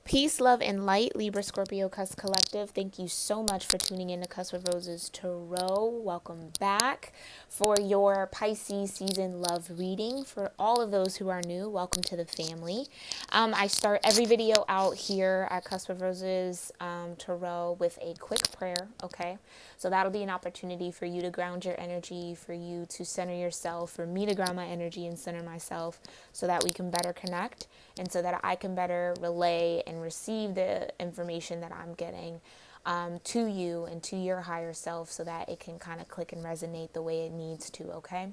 Peace, love, and light, Libra-Scorpio Cusp Collective. Thank you so much for tuning in to Cusp of Roses Tarot. Welcome back for your Pisces season love reading. For all of those who are new, welcome to the family. I start every video out here at Cusp of Roses Tarot with a quick prayer, okay? So that'll be an opportunity for you to ground your energy, for you to center yourself, for me to ground my energy and center myself so that we can better connect and so that I can better relay and receive the information that I'm getting to you and to your higher self so that it can kind of click and resonate the way it needs to, okay?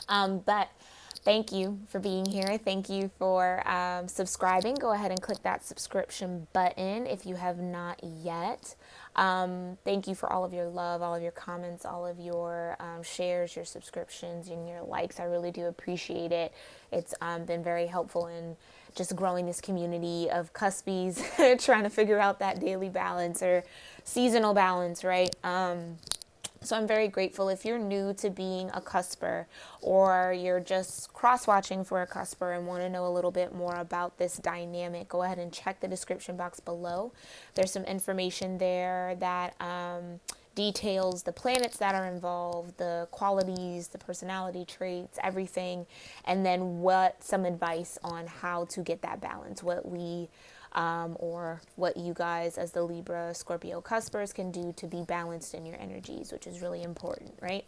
But thank you for being here. Thank you for subscribing. Go ahead and click that subscription button if you have not yet. Thank you for all of your love, all of your comments, all of your shares, your subscriptions, and your likes. I really do appreciate it. It's been very helpful in just growing this community of cuspies, trying to figure out that daily balance or seasonal balance, right? So I'm very grateful. If you're new to being a cusper or you're just cross-watching for a cusper and want to know a little bit more about this dynamic, go ahead and check the description box below. There's some information there that details the planets that are involved, the qualities, the personality traits, everything, and then some advice on how to get that balance, what we or what you guys as the Libra Scorpio cuspers can do to be balanced in your energies, which is really important, right?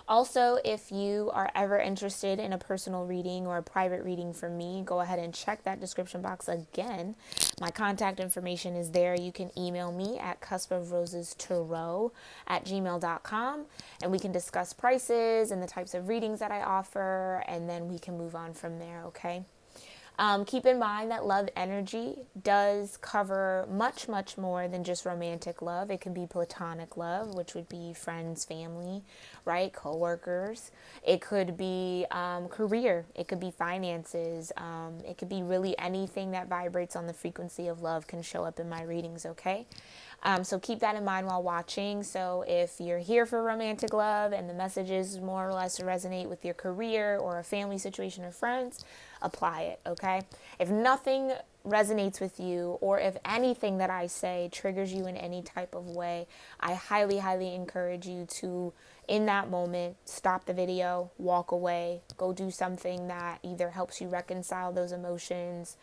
Also, if you are ever interested in a personal reading or a private reading from me, go ahead and check that description box again. My contact information is there. You can email me at cuspofrosestarot@gmail.com and we can discuss prices and the types of readings that I offer, and then we can move on from there, okay? Keep in mind that love energy does cover much, much more than just romantic love. It can be platonic love, which would be friends, family, right? Coworkers. It could be career. It could be finances. It could be really anything that vibrates on the frequency of love can show up in my readings, okay? So keep that in mind while watching. So if you're here for romantic love and the messages more or less resonate with your career or a family situation or friends, apply it, okay? If nothing resonates with you, or if anything that I say triggers you in any type of way, I highly, highly encourage you to, in that moment, stop the video, walk away, go do something that either helps you reconcile those emotions,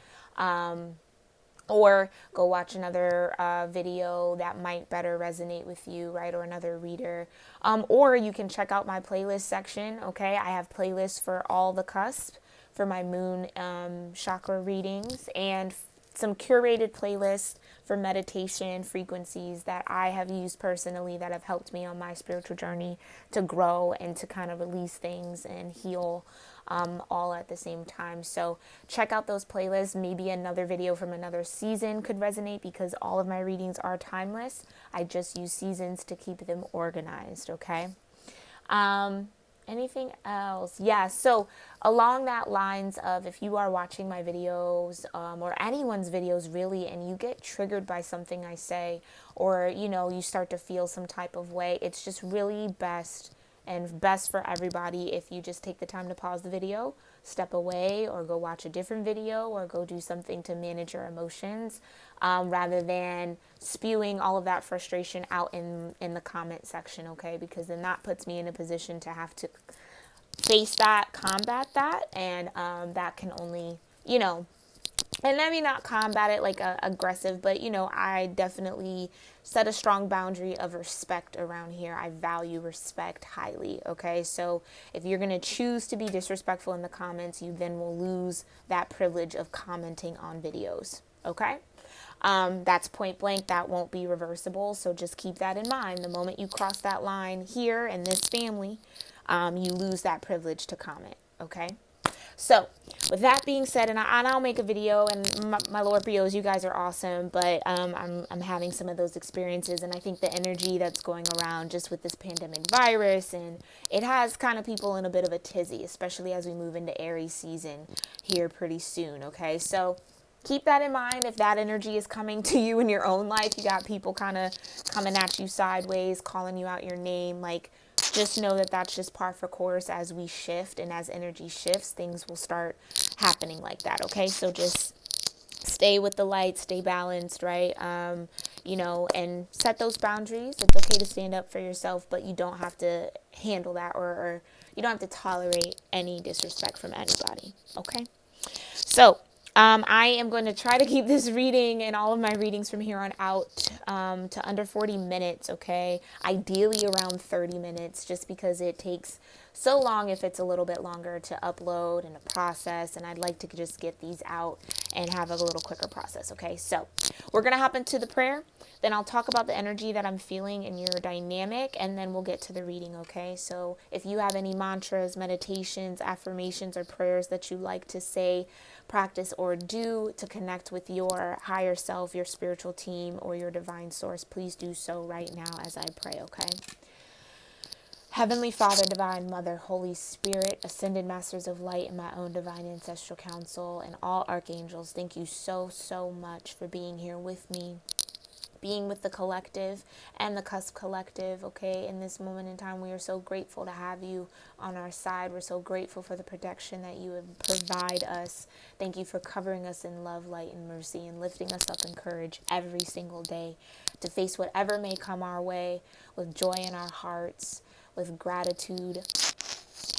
or go watch another video that might better resonate with you, right? Or another reader. Or you can check out my playlist section, okay? I have playlists for all the cusp, for my moon chakra readings, and some curated playlists for meditation frequencies that I have used personally that have helped me on my spiritual journey to grow and to kind of release things and heal all at the same time. So check out those playlists. Maybe another video from another season could resonate because all of my readings are timeless. I just use seasons to keep them organized, okay? Anything else? Yeah, so along that lines of, if you are watching my videos or anyone's videos really, and you get triggered by something I say, or you start to feel some type of way, it's just really best for everybody if you just take the time to pause the video, step away, or go watch a different video, or go do something to manage your emotions, rather than spewing all of that frustration out in the comment section, okay? Because then that puts me in a position to have to face that, combat that, and that can only, and let me not combat it like aggressive, but I definitely set a strong boundary of respect around here. I value respect highly, okay? So if you're going to choose to be disrespectful in the comments, you then will lose that privilege of commenting on videos, okay? That's point blank. That won't be reversible, so just keep that in mind. The moment you cross that line here in this family, you lose that privilege to comment, okay? So with that being said, and I'll make a video, and my Lorpios, you guys are awesome, but I'm having some of those experiences, and I think the energy that's going around just with this pandemic virus, and it has kind of people in a bit of a tizzy, especially as we move into Aries season here pretty soon, okay? So keep that in mind. If that energy is coming to you in your own life, you got people kind of coming at you sideways, calling you out your name, like, just know that that's just par for course. As we shift and as energy shifts, things will start happening like that, okay? So just stay with the light, stay balanced, right? And set those boundaries. It's okay to stand up for yourself, but you don't have to handle that, or you don't have to tolerate any disrespect from anybody, okay? So I am going to try to keep this reading and all of my readings from here on out to under 40 minutes, okay? Ideally around 30 minutes, just because it takes so long if it's a little bit longer to upload and to process, and I'd like to just get these out and have a little quicker process, okay? So we're going to hop into the prayer. Then I'll talk about the energy that I'm feeling in your dynamic, and then we'll get to the reading, okay? So if you have any mantras, meditations, affirmations, or prayers that you like to say, practice, or do to connect with your higher self, your spiritual team, or your divine source, please do so right now as I pray, okay? Heavenly Father, Divine Mother, Holy Spirit, Ascended Masters of Light, and my own Divine Ancestral Council, and all Archangels, thank you so, so much for being here with me, being with the collective and the Cusp collective, okay? In this moment in time, we are so grateful to have you on our side. We're so grateful for the protection that you have provide us. Thank you for covering us in love, light, and mercy, and lifting us up in courage every single day to face whatever may come our way with joy in our hearts, with gratitude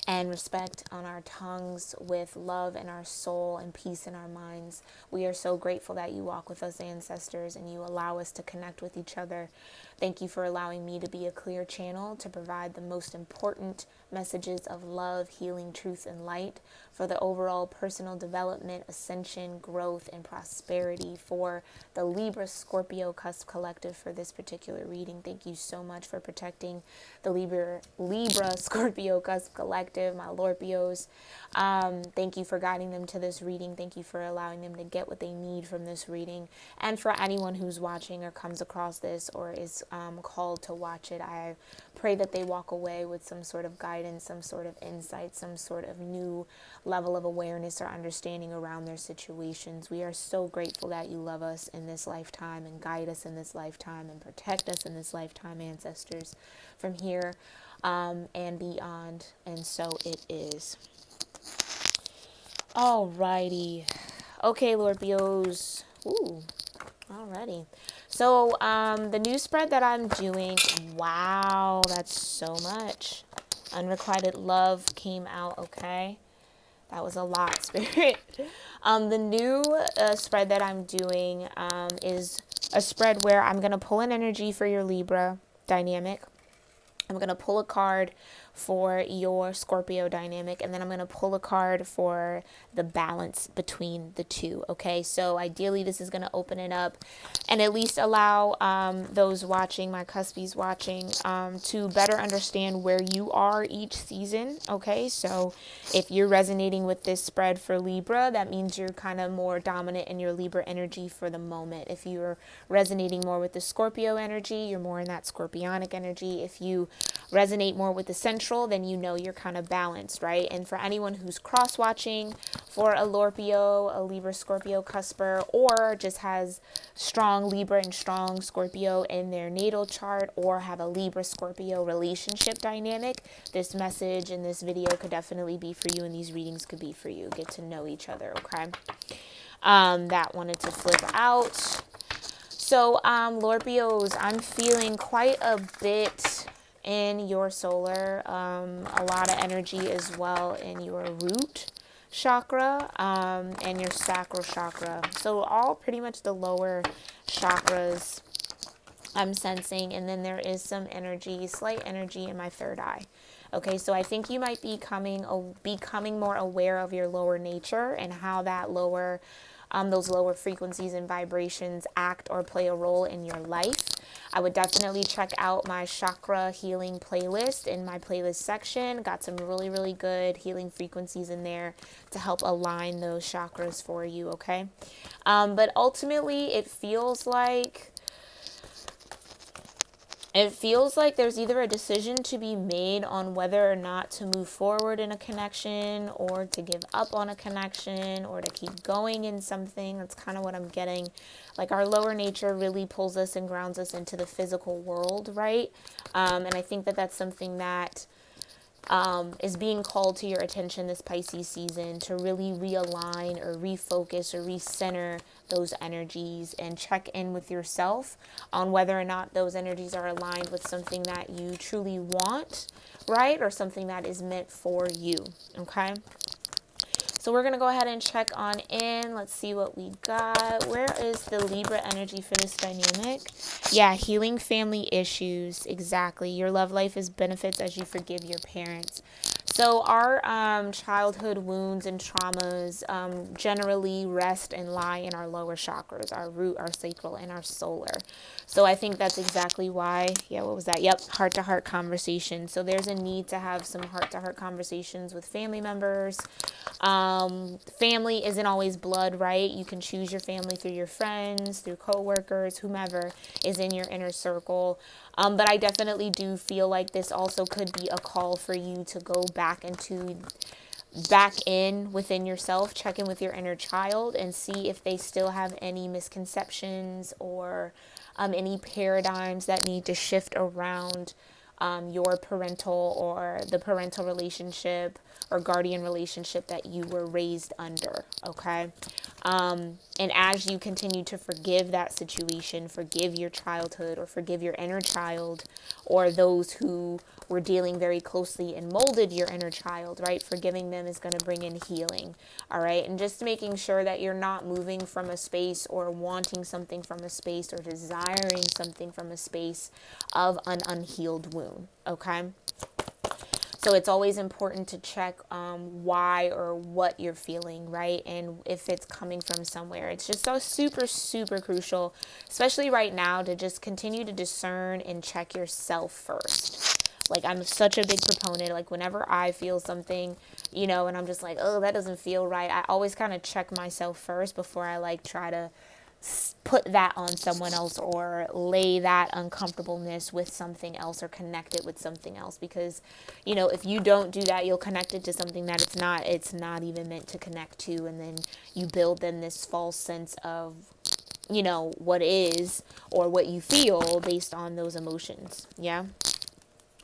and respect on our tongues, with love in our soul and peace in our minds. We are so grateful that you walk with us, ancestors, and you allow us to connect with each other. Thank you for allowing me to be a clear channel to provide the most important messages of love, healing, truth, and light for the overall personal development, ascension, growth, and prosperity for the Libra-Scorpio Cusp Collective for this particular reading. Thank you so much for protecting the Libra-Scorpio Cusp Collective, my Lorpios. Thank you for guiding them to this reading. Thank you for allowing them to get what they need from this reading. And for anyone who's watching or comes across this or is called to watch it, I pray that they walk away with some sort of guidance, some sort of insight, some sort of new level of awareness or understanding around their situations. We are so grateful that you love us in this lifetime and guide us in this lifetime and protect us in this lifetime, ancestors, from here and beyond. And so it is. Alrighty. Okay, Lorpios. Ooh. Alrighty. So the new spread that I'm doing, wow, that's so much. Unrequited love came out, okay? That was a lot, Spirit. The new spread that I'm doing is a spread where I'm going to pull an energy for your Libra dynamic. I'm going to pull a card for your Scorpio dynamic, and then I'm going to pull a card for the balance between the two, okay? So ideally, this is going to open it up and at least allow those watching, my Cuspies watching, to better understand where you are each season, okay? So if you're resonating with this spread for Libra, that means you're kind of more dominant in your Libra energy for the moment. If you're resonating more with the Scorpio energy, you're more in that Scorpionic energy. If you resonate more with the central, then you know you're kind of balanced, right? And for anyone who's cross-watching for a Lorpio, a Libra-Scorpio cusper, or just has strong Libra and strong Scorpio in their natal chart, or have a Libra-Scorpio relationship dynamic, this message in this video could definitely be for you, and these readings could be for you. Get to know each other, okay? That wanted to flip out. So, Lorpios, I'm feeling quite a bit in your solar, a lot of energy as well in your root chakra and your sacral chakra. So all pretty much the lower chakras I'm sensing, and then there is some energy, slight energy in my third eye. Okay, so I think you might be becoming more aware of your lower nature and how that lower, those lower frequencies and vibrations act or play a role in your life. I would definitely check out my chakra healing playlist in my playlist section. Got some really, really good healing frequencies in there to help align those chakras for you, okay? But ultimately, it feels like there's either a decision to be made on whether or not to move forward in a connection, or to give up on a connection, or to keep going in something. That's kind of what I'm getting. Like, our lower nature really pulls us and grounds us into the physical world, right? And I think that that's something that is being called to your attention this Pisces season to really realign or refocus or recenter those energies and check in with yourself on whether or not those energies are aligned with something that you truly want, right? Or something that is meant for you, okay? So we're going to go ahead and check on in. Let's see what we got. Where is the Libra energy for this dynamic? Yeah, healing family issues. Exactly. Your love life is benefits as you forgive your parents. So our childhood wounds and traumas generally rest and lie in our lower chakras, our root, our sacral, and our solar. So I think that's exactly why, yeah, what was that? Yep, heart-to-heart conversation. So there's a need to have some heart-to-heart conversations with family members. Family isn't always blood, right? You can choose your family through your friends, through coworkers, whomever is in your inner circle. But I definitely do feel like this also could be a call for you to go back in within yourself, check in with your inner child and see if they still have any misconceptions or any paradigms that need to shift around your parental or the parental relationship or guardian relationship that you were raised under, okay? And as you continue to forgive that situation, forgive your childhood or forgive your inner child or those who were dealing very closely and molded your inner child, right? Forgiving them is going to bring in healing, all right? And just making sure that you're not moving from a space or wanting something from a space or desiring something from a space of an unhealed wound, okay? So it's always important to check why or what you're feeling, right? And if it's coming from somewhere. It's just so super, super crucial, especially right now, to just continue to discern and check yourself first. Like, I'm such a big proponent, like, whenever I feel something, and I'm just like, oh, that doesn't feel right, I always kind of check myself first before I, like, try to put that on someone else or lay that uncomfortableness with something else or connect it with something else, because if you don't do that, you'll connect it to something that it's not even meant to connect to, and then you build then this false sense of what is or what you feel based on those emotions. Yeah.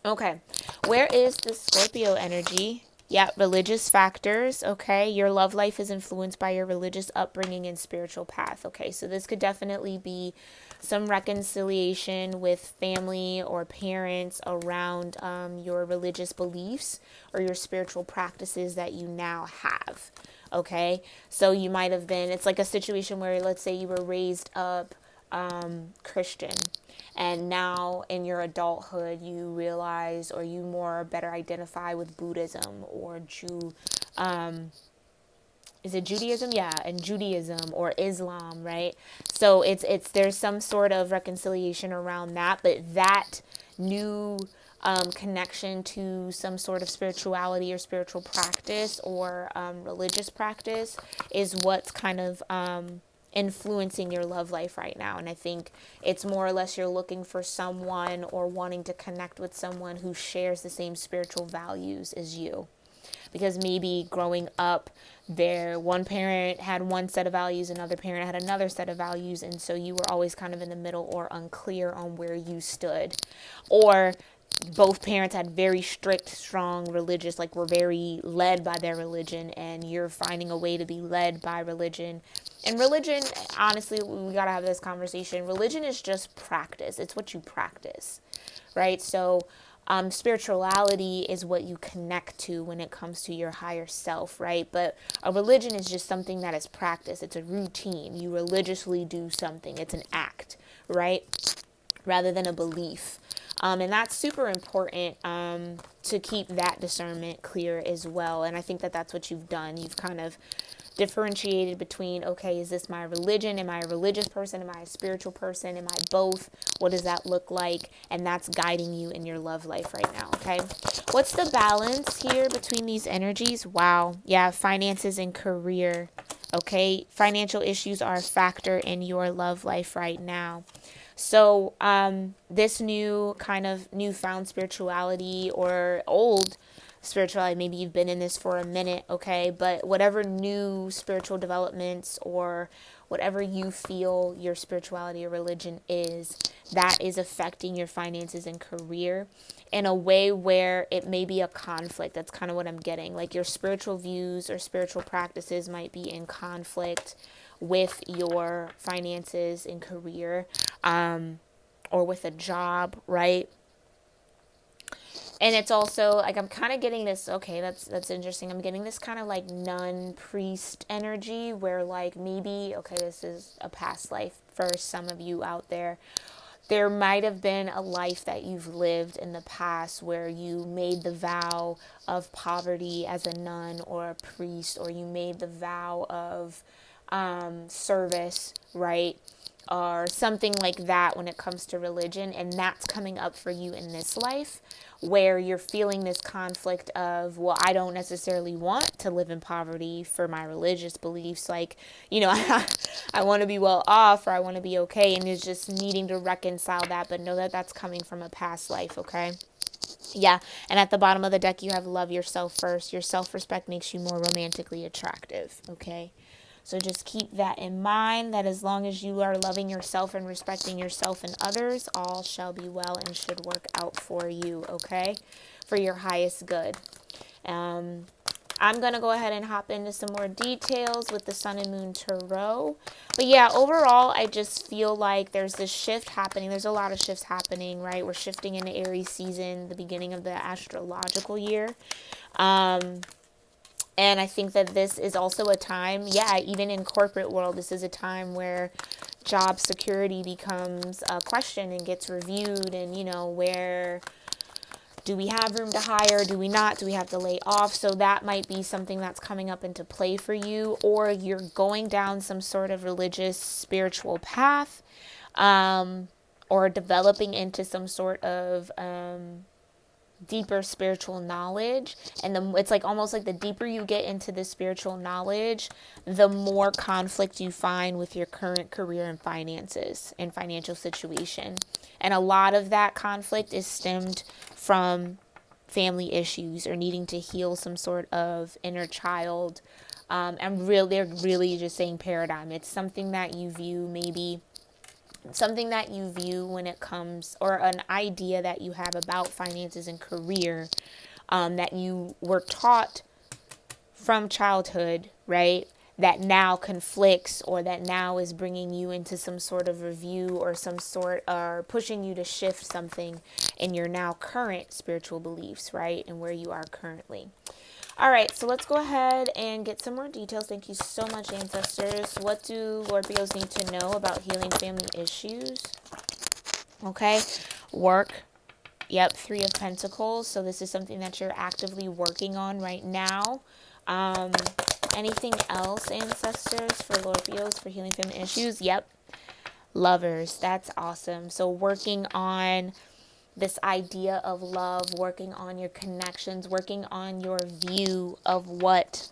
Okay, where is the Scorpio energy? Yeah, religious factors, okay? Your love life is influenced by your religious upbringing and spiritual path, okay? So this could definitely be some reconciliation with family or parents around your religious beliefs or your spiritual practices that you now have, okay? So you might have been, it's like a situation where, let's say you were raised up Christian, and now in your adulthood you realize, or you more better identify with Buddhism or is it Judaism? Yeah, and Judaism or Islam, right? So it's there's some sort of reconciliation around that, but that new connection to some sort of spirituality or spiritual practice or religious practice is what's kind of influencing your love life right now. And I think it's more or less you're looking for someone or wanting to connect with someone who shares the same spiritual values as you. Because maybe growing up, one parent had one set of values, another parent had another set of values, and so you were always kind of in the middle or unclear on where you stood. Or both parents had very strict, strong religious, like were very led by their religion, and you're finding a way to be led by religion. And religion, honestly, we got to have this conversation. Religion is just practice. It's what you practice, right? So spirituality is what you connect to when it comes to your higher self, right? But a religion is just something that is practice. It's a routine. You religiously do something. It's an act, right? Rather than a belief. And that's super important to keep that discernment clear as well. And I think that that's what you've done. You've kind of differentiated between, okay, is this my religion? Am I a religious person? Am I a spiritual person? Am I both? What does that look like? And that's guiding you in your love life right now, okay? What's the balance here between these energies? Wow. Yeah, finances and career, okay? Financial issues are a factor in your love life right now. So this new kind of newfound spirituality or old spirituality, maybe you've been in this for a minute, okay, but whatever new spiritual developments or whatever you feel your spirituality or religion is, that is affecting your finances and career in a way where it may be a conflict. That's kind of what I'm getting. Like your spiritual views or spiritual practices might be in conflict with your finances and career, or with a job, right? And it's also like I'm kind of getting this, okay, that's interesting. I'm getting this kind of like nun priest energy where like maybe, okay, this is a past life for some of you out there. There might have been a life that you've lived in the past where you made the vow of poverty as a nun or a priest, or you made the vow of service, right? Or something like that when it comes to religion, and that's coming up for you in this life where you're feeling this conflict of, well, I don't necessarily want to live in poverty for my religious beliefs, like, you know, I want to be well off, or I want to be okay, and it's just needing to reconcile that, but know that that's coming from a past life, okay? Yeah, and at the bottom of the deck you have love yourself first. Your self-respect makes you more romantically attractive, okay? So just keep that in mind, that as long as you are loving yourself and respecting yourself and others, all shall be well and should work out for you, okay? For your highest good. I'm going to go ahead and hop into some more details with the Sun and Moon Tarot. But yeah, overall, I just feel like there's this shift happening. There's a lot of shifts happening, right? We're shifting into Aries season, the beginning of the astrological year. And I think that this is also a time, yeah, even in corporate world, this is a time where job security becomes a question and gets reviewed, and, you know, where do we have room to hire? Do we not? Do we have to lay off? So that might be something that's coming up into play for you, or you're going down some sort of religious, spiritual path, or developing into some sort of deeper spiritual knowledge. And it's like almost like the deeper you get into the spiritual knowledge, the more conflict you find with your current career and finances and financial situation. And a lot of that conflict is stemmed from family issues or needing to heal some sort of inner child. And they're really just saying paradigm. It's something that you view, maybe something that you view when it comes, or an idea that you have about finances and career, that you were taught from childhood, right? That now conflicts, or that now is bringing you into some sort of review, or some sort, or pushing you to shift something in your now current spiritual beliefs, right? And where you are currently. All right, so let's go ahead and get some more details. Thank you so much, ancestors. What do Scorpios need to know about healing family issues? Okay, work. Yep, Three of Pentacles. So this is something that you're actively working on right now. Anything else, ancestors, for Scorpios for healing family issues? Yep, Lovers. That's awesome. So working on this idea of love, working on your connections, working on your view of what,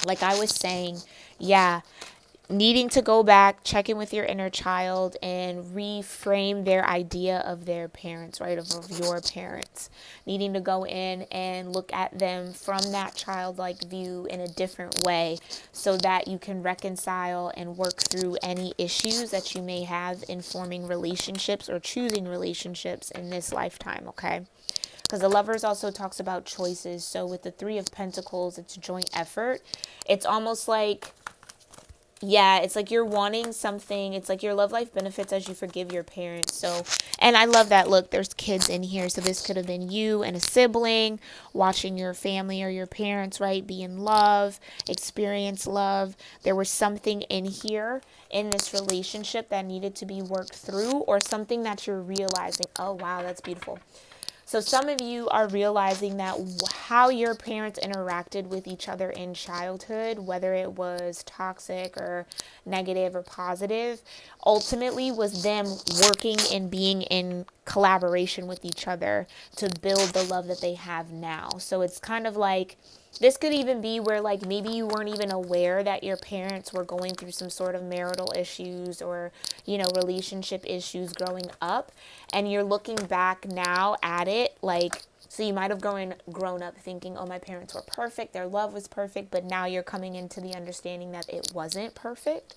like I was saying, yeah, needing to go back, check in with your inner child and reframe their idea of their parents, right, of your parents. Needing to go in and look at them from that childlike view in a different way, so that you can reconcile and work through any issues that you may have in forming relationships or choosing relationships in this lifetime, okay? Because the Lovers also talks about choices. So with the Three of Pentacles, it's joint effort. It's almost like, yeah, it's like you're wanting something. It's like your love life benefits as you forgive your parents. So, and I love that. Look, there's kids in here. So this could have been you and a sibling watching your family or your parents, right, be in love, experience love. There was something in here in this relationship that needed to be worked through, or something that you're realizing. Oh, wow, that's beautiful. So some of you are realizing that how your parents interacted with each other in childhood, whether it was toxic or negative or positive, ultimately was them working and being in collaboration with each other to build the love that they have now. So it's kind of like This could even be where like maybe you weren't even aware that your parents were going through some sort of marital issues or, you know, relationship issues growing up, and you're looking back now at it like, so you might have grown up thinking, oh, my parents were perfect, their love was perfect, but now you're coming into the understanding that it wasn't perfect,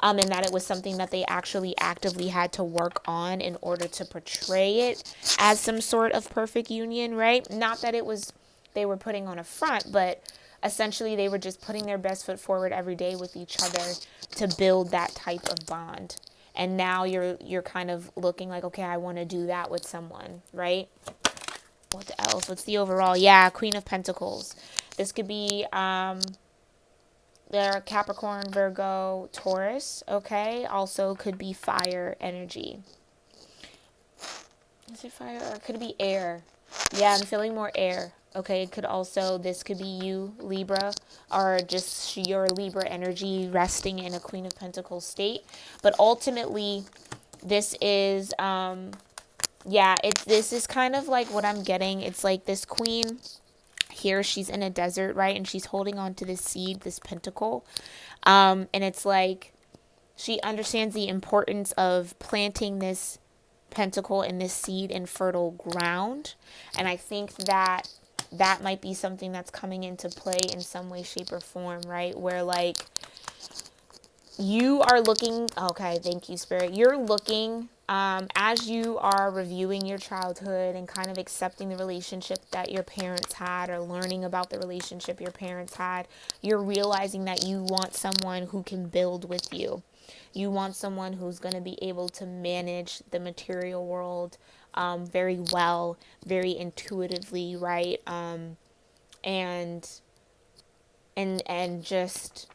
and that it was something that they actually actively had to work on in order to portray it as some sort of perfect union, right? Not that it was they were putting on a front, but essentially they were just putting their best foot forward every day with each other to build that type of bond. And now you're kind of looking like, okay, I want to do that with someone, right? What else? What's the overall? Yeah, Queen of Pentacles. This could be their Capricorn, Virgo, Taurus, okay? Also could be fire energy. Is it fire or could it be air? Yeah, I'm feeling more air. Okay, it could also, this could be you, Libra, or just your Libra energy resting in a Queen of Pentacles state. But ultimately, this is, this is kind of like what I'm getting. It's like this queen here, she's in a desert, right? And she's holding on to this seed, this pentacle. And it's like she understands the importance of planting this pentacle and this seed in fertile ground. And I think that that might be something that's coming into play in some way, shape, or form, right? Where like you are looking, okay, thank you, Spirit. You're looking, as you are reviewing your childhood and kind of accepting the relationship that your parents had or learning about the relationship your parents had, you're realizing that you want someone who can build with you. You want someone who's going to be able to manage the material world very well, very intuitively, right? And just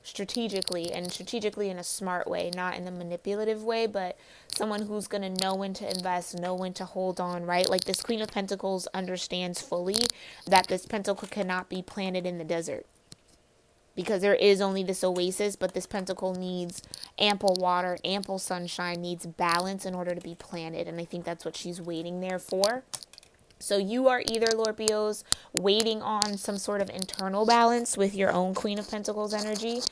strategically in a smart way, not in a manipulative way, but someone who's going to know when to invest, know when to hold on, right? Like this Queen of Pentacles understands fully that this pentacle cannot be planted in the desert, because there is only this oasis, but this pentacle needs ample water, ample sunshine, needs balance in order to be planted. And I think that's what she's waiting there for. So you are either, Lorpios, waiting on some sort of internal balance with your own Queen of Pentacles energy,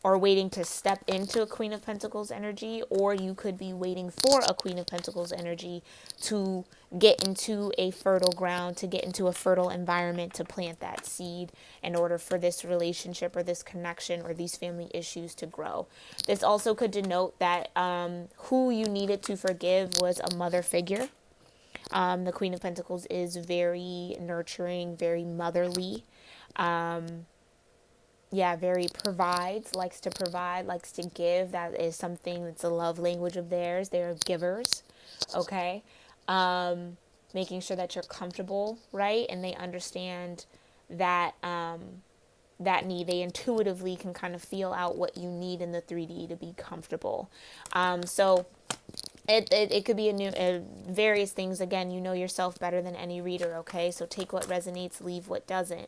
or waiting to step into a Queen of Pentacles energy, or you could be waiting for a Queen of Pentacles energy to get into a fertile ground, to get into a fertile environment to plant that seed in order for this relationship or this connection or these family issues to grow. This also could denote that who you needed to forgive was a mother figure. The Queen of Pentacles is very nurturing, very motherly. Very provides, likes to provide, likes to give. That is something that's a love language of theirs. They're givers, okay? Making sure that you're comfortable, right? And they understand that that need. They intuitively can kind of feel out what you need in the 3D to be comfortable. So it could be a new various things. Again, you know yourself better than any reader, okay? So take what resonates, leave what doesn't.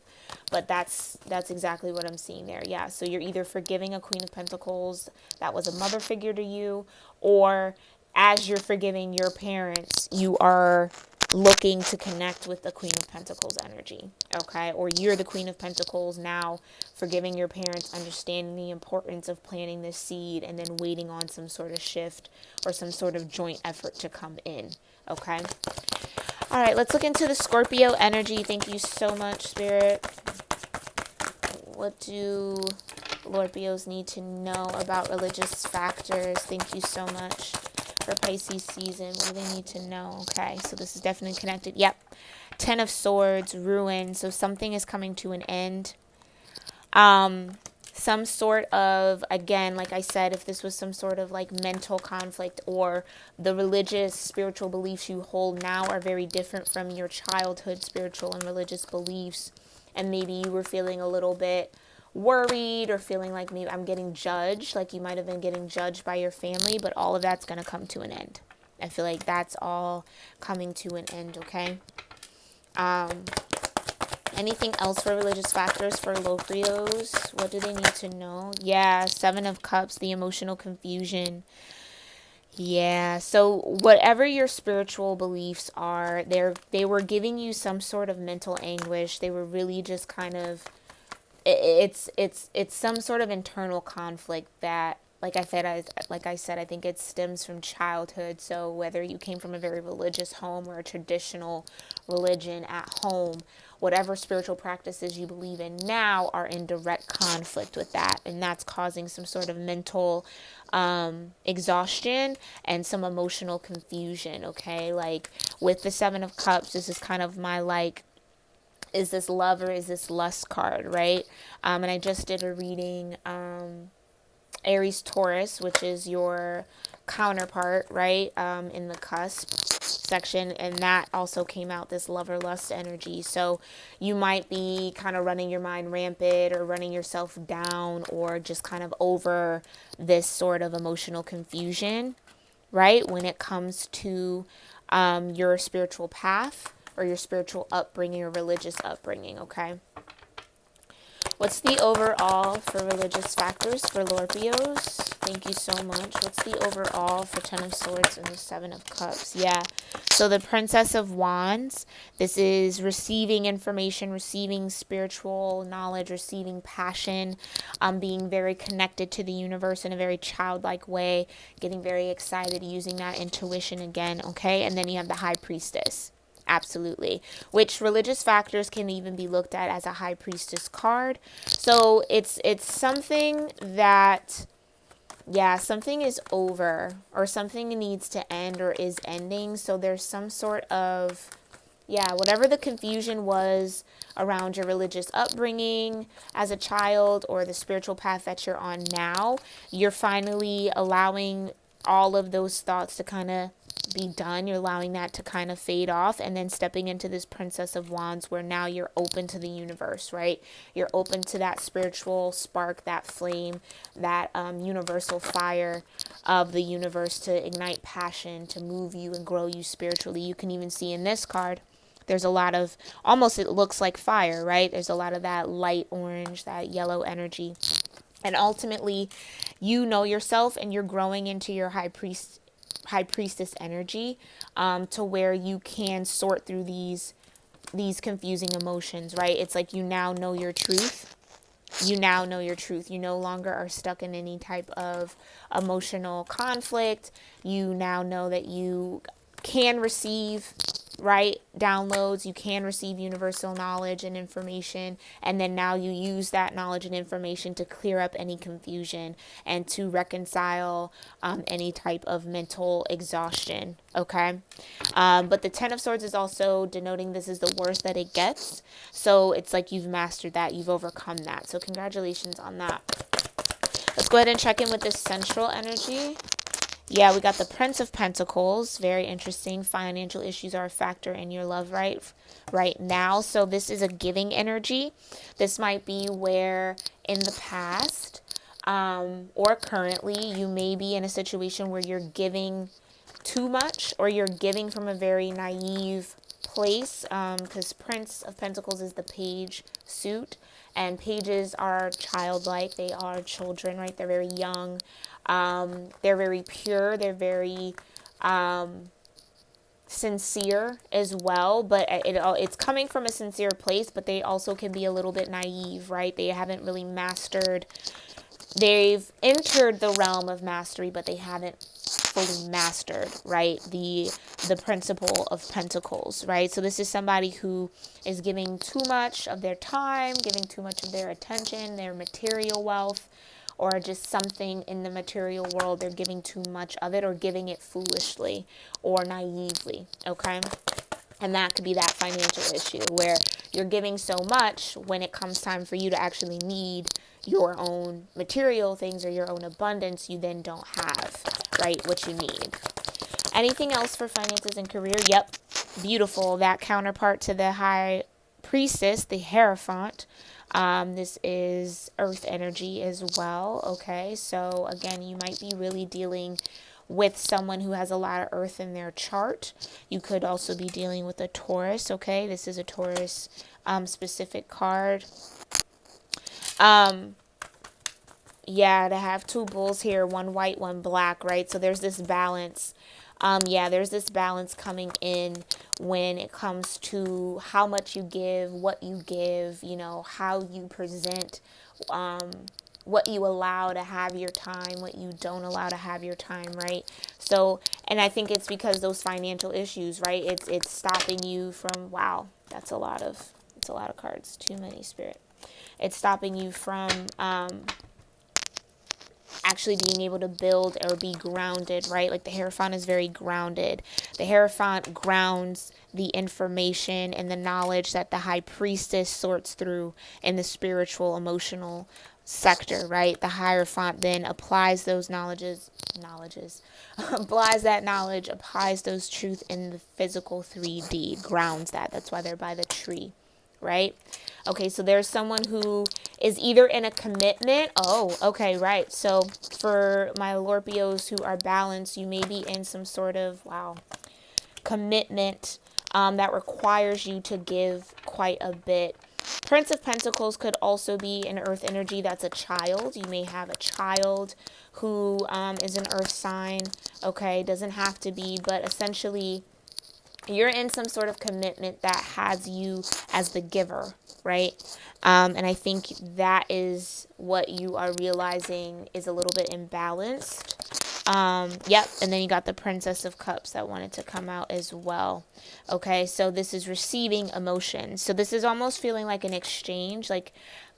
But that's exactly what I'm seeing there. Yeah, so you're either forgiving a Queen of Pentacles that was a mother figure to you, or as you're forgiving your parents, you are looking to connect with the Queen of Pentacles energy, okay? Or you're the Queen of Pentacles now, forgiving your parents, understanding the importance of planting this seed, and then waiting on some sort of shift or some sort of joint effort to come in, okay? All right, let's look into the Scorpio energy. Thank you so much, Spirit. What do Lorpios need to know about religious factors? Thank you so much. For Pisces season, what do they need to know? Okay, so this is definitely connected. Yep. 10 of Swords, ruin. So something is coming to an end. Some sort of, again, like I said, if this was some sort of like mental conflict, or the religious, spiritual beliefs you hold now are very different from your childhood spiritual and religious beliefs, and maybe you were feeling a little bit worried or feeling like maybe I'm getting judged, like you might have been getting judged by your family, but all of that's going to come to an end. I feel like that's all coming to an end, okay? Anything else for religious factors for Lorpios? What do they need to know? Yeah, 7 of Cups, the emotional confusion. Yeah, so whatever your spiritual beliefs are, they were giving you some sort of mental anguish. They were really just kind of it's some sort of internal conflict that, like I said, I think it stems from childhood. So whether you came from a very religious home or a traditional religion at home, whatever spiritual practices you believe in now are in direct conflict with that, and that's causing some sort of mental exhaustion and some emotional confusion. Okay, like with the Seven of Cups, this is kind of my like, is this love or is this lust card, right? And I just did a reading, Aries Taurus, which is your counterpart, right, in the cusp section, and that also came out, this love or lust energy. So you might be kind of running your mind rampant or running yourself down or just kind of over this sort of emotional confusion, right, when it comes to your spiritual path or your spiritual upbringing or religious upbringing, okay? What's the overall for religious factors for Lorpios? Thank you so much. What's the overall for Ten of Swords and the Seven of Cups? Yeah. So the Princess of Wands, this is receiving information, receiving spiritual knowledge, receiving passion, being very connected to the universe in a very childlike way, getting very excited, using that intuition again, okay? And then you have the High Priestess. Absolutely. Which religious factors can even be looked at as a high priestess card. So it's something that, yeah, something is over or something needs to end or is ending. So there's some sort of, yeah, whatever the confusion was around your religious upbringing as a child or the spiritual path that you're on now, you're finally allowing all of those thoughts to kind of be done. You're allowing that to kind of fade off and then stepping into this Princess of Wands where now you're open to the universe, right? You're open to that spiritual spark, that flame, that universal fire of the universe to ignite passion, to move you and grow you spiritually. You can even see in this card, there's a lot of, almost it looks like fire, right? There's a lot of that light orange, that yellow energy. And ultimately, you know yourself and you're growing into your high priestess energy, to where you can sort through these confusing emotions, right? It's like you now know your truth. You now know your truth. You no longer are stuck in any type of emotional conflict. You now know that you can receive, right, downloads. You can receive universal knowledge and information, and then now you use that knowledge and information to clear up any confusion and to reconcile any type of mental exhaustion, okay? But the Ten of Swords is also denoting this is the worst that it gets, so it's like you've mastered that, you've overcome that, so congratulations on that. Let's go ahead and check in with this central energy. Yeah, we got the Prince of Pentacles. Very interesting. Financial issues are a factor in your love right now. So this is a giving energy. This might be where in the past or currently you may be in a situation where you're giving too much or you're giving from a very naive place, because Prince of Pentacles is the page suit, and pages are childlike. They are children, right? They're very young. They're very pure. They're very sincere as well, but it's coming from a sincere place, but they also can be a little bit naive, right? They haven't really mastered. They've entered the realm of mastery, but they haven't fully mastered, right, the principle of pentacles, right? So this is somebody who is giving too much of their time, giving too much of their attention, their material wealth, or just something in the material world. They're giving too much of it or giving it foolishly or naively, okay? And that could be that financial issue where you're giving so much when it comes time for you to actually need your own material things or your own abundance, you then don't have, right, what you need. Anything else for finances and career? Yep, beautiful. That counterpart to the High Priestess, the Hierophant. This is earth energy as well, okay? So again, you might be really dealing with someone who has a lot of earth in their chart. You could also be dealing with a Taurus, okay? This is a Taurus specific card. Yeah, to have two bulls here, one white, one black, right? So there's this balance. Yeah, there's this balance coming in when it comes to how much you give, what you give, you know, how you present, what you allow to have your time, what you don't allow to have your time, right? So, and I think it's because those financial issues, right? It's stopping you from, wow, it's a lot of cards, too many, Spirit. It's stopping you from actually being able to build or be grounded, right? Like the Hierophant is very grounded. The Hierophant grounds the information and the knowledge that the High Priestess sorts through in the spiritual, emotional sector, right? The Hierophant then applies those knowledges, applies that knowledge, applies those truth in the physical 3D, grounds that. That's why they're by the tree, right? Okay, so there's someone who is either in a commitment. Oh, okay, right. So for my Lorpios who are balanced, you may be in some sort of, wow, commitment that requires you to give quite a bit. Prince of Pentacles could also be an earth energy. That's a child. You may have a child who is an earth sign. Okay, doesn't have to be, but essentially you're in some sort of commitment that has you as the giver, right? And I think that is what you are realizing is a little bit imbalanced. Yep, and then you got the Princess of Cups that wanted to come out as well. Okay, so this is receiving emotions. So this is almost feeling like an exchange, like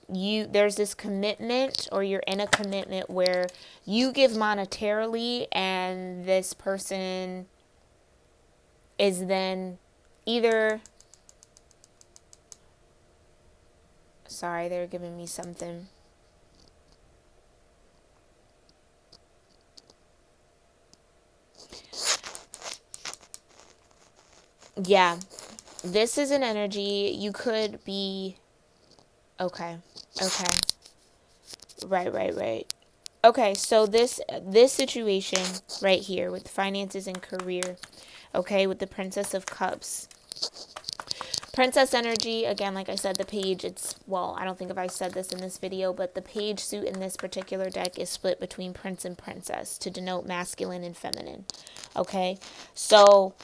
there's this commitment, or you're in a commitment where you give monetarily and this person is then either, sorry, they're giving me something. Yeah, this is an energy. You could be, okay, okay, right. Okay, so this situation right here with finances and career, okay, with the Princess of Cups. Princess energy, again, like I said, the page, it's, well, I don't think if I said this in this video, but the page suit in this particular deck is split between prince and princess to denote masculine and feminine. Okay, so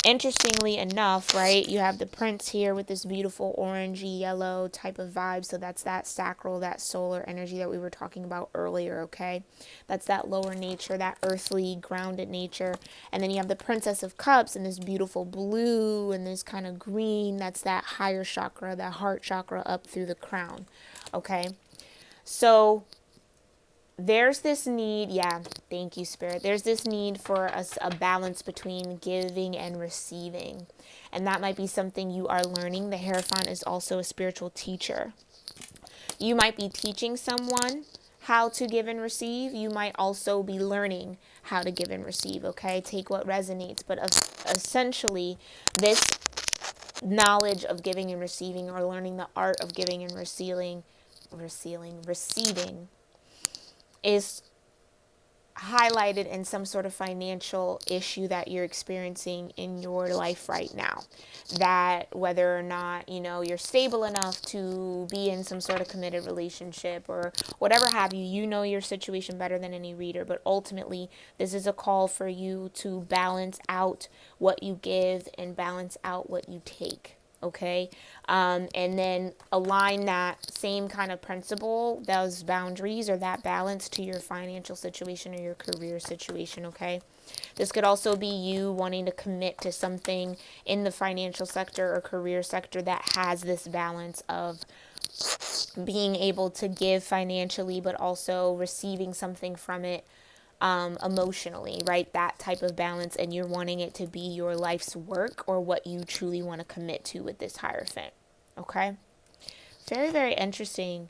interestingly enough, right, you have the prince here with this beautiful orangey yellow type of vibe. So that's that sacral, that solar energy that we were talking about earlier, okay? That's that lower nature, that earthly, grounded nature. And then you have the Princess of Cups and this beautiful blue and this kind of green. That's that higher chakra, that heart chakra up through the crown, okay? So there's this need, yeah, thank you, Spirit. There's this need for a balance between giving and receiving. And that might be something you are learning. The Hierophant is also a spiritual teacher. You might be teaching someone how to give and receive. You might also be learning how to give and receive, okay? Take what resonates. But essentially, this knowledge of giving and receiving, or learning the art of giving and receiving, is highlighted in some sort of financial issue that you're experiencing in your life right now. That whether or not, you know, you're stable enough to be in some sort of committed relationship or whatever have you, you know your situation better than any reader. But ultimately, this is a call for you to balance out what you give and balance out what you take. Okay, and then align that same kind of principle, those boundaries or that balance to your financial situation or your career situation, okay? This could also be you wanting to commit to something in the financial sector or career sector that has this balance of being able to give financially but also receiving something from it emotionally, right? That type of balance, and you're wanting it to be your life's work or what you truly want to commit to with this Hierophant, okay? Very, very interesting,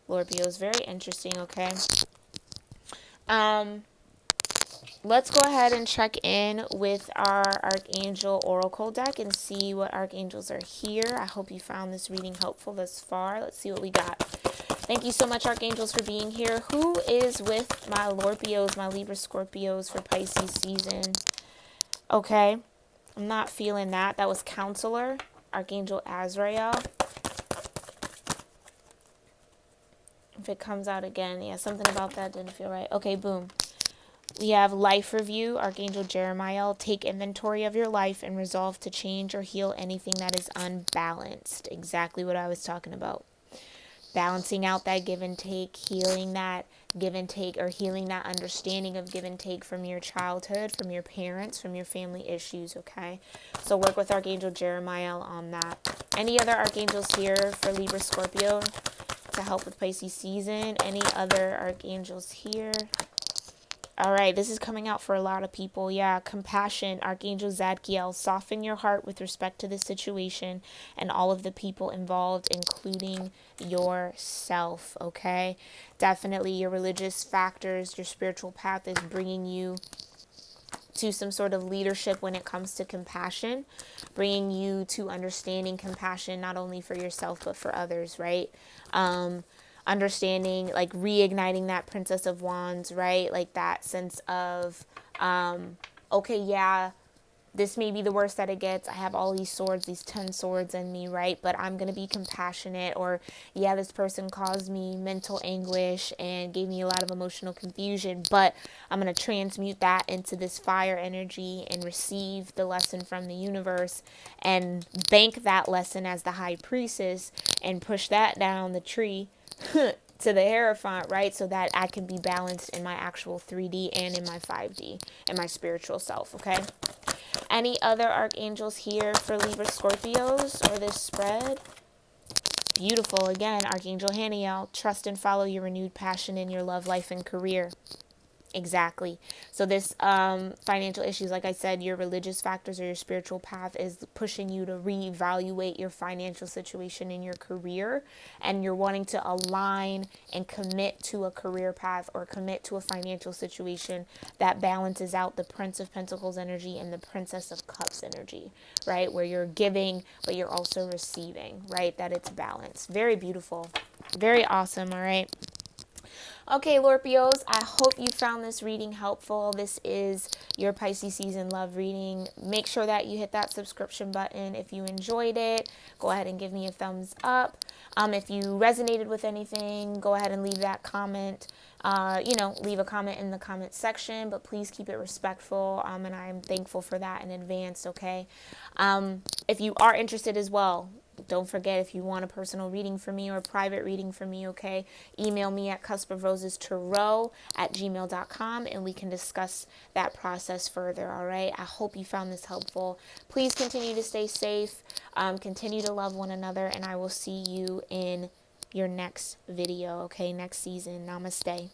Lorpios, very interesting, okay? Let's go ahead and check in with our Archangel Oracle deck and see what Archangels are here. I hope you found this reading helpful thus far. Let's see what we got. Thank you so much, Archangels, for being here. Who is with my Lorpios, my libra-scorpios for Pisces season? Okay, I'm not feeling that. That was Counselor, Archangel Azrael. it comes out again. Yeah, something about that didn't feel right. Okay, boom. We have life review, Archangel Jeremiah. Take inventory of your life and resolve to change or heal anything that is unbalanced. Exactly what I was talking about. Balancing out that give and take, healing that give and take, or healing that understanding of give and take from your childhood, from your parents, from your family issues, okay? So work with Archangel Jeremiah on that. Any other archangels here for Libra Scorpio to help with Pisces season? Any other archangels here? All right, this is coming out for a lot of people. Yeah, compassion, Archangel Zadkiel, soften your heart with respect to the situation and all of the people involved, including yourself, okay? Definitely your religious factors, your spiritual path is bringing you to some sort of leadership when it comes to compassion, bringing you to understanding compassion not only for yourself but for others, right? Understanding, like reigniting that Princess of Wands, right? Like that sense of, okay, yeah, this may be the worst that it gets. I have all these swords, these 10 swords in me, right? But I'm going to be compassionate. Or, yeah, this person caused me mental anguish and gave me a lot of emotional confusion, but I'm going to transmute that into this fire energy and receive the lesson from the universe and bank that lesson as the high priestess and push that down the tree to the Hierophant, right? So that I can be balanced in my actual 3D and in my 5D, and my spiritual self, okay? Any other archangels here for Libra Scorpios or this spread? Beautiful. Again, Archangel Haniel, trust and follow your renewed passion in your love life and career. Exactly. So this financial issues, like I said, your religious factors or your spiritual path is pushing you to reevaluate your financial situation in your career, and you're wanting to align and commit to a career path or commit to a financial situation that balances out the Prince of Pentacles energy and the Princess of Cups energy, right? Where you're giving, but you're also receiving, right? That it's balanced. Very beautiful. Very awesome, all right? Okay, Lorpios, I hope you found this reading helpful. This is your Pisces season love reading. Make sure that you hit that subscription button if you enjoyed it. Go ahead and give me a thumbs up. If you resonated with anything, go ahead and leave that comment. Leave a comment in the comment section, but please keep it respectful. And I'm thankful for that in advance, okay? If you are interested as well, don't forget, if you want a personal reading from me or a private reading from me, okay, email me at cuspofrosestarot@gmail.com and we can discuss that process further, all right? I hope you found this helpful. Please continue to stay safe, continue to love one another, and I will see you in your next video, okay, next season. Namaste.